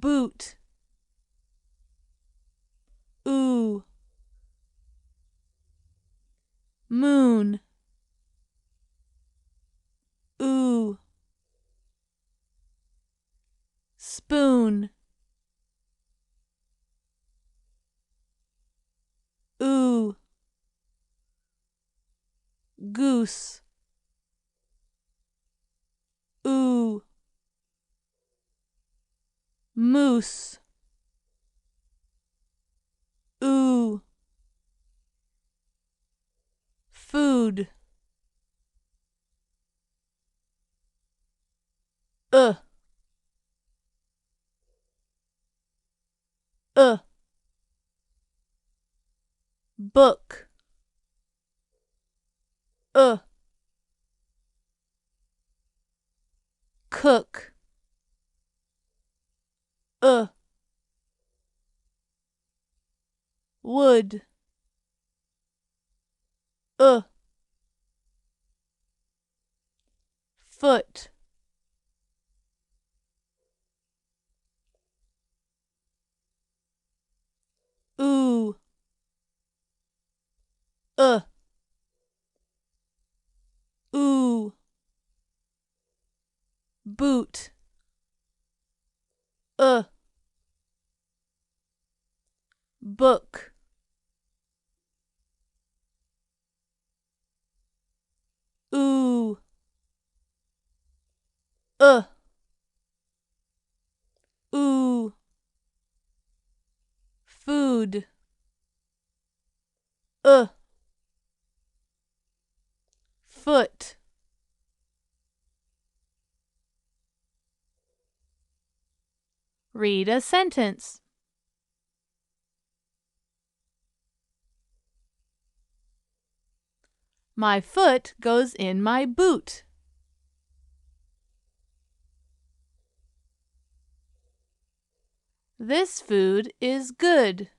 boot, ooh, moon, ooh, spoon, ooh, goose, ooh, moose, ooh, food, uh, uh, book, uh, cook, uh, wood, uh, foot, ooh, uh, ooh, boot, book, ooh, uh, ooh, food, uh, foot. Read a sentence. My foot goes in my boot. This food is good.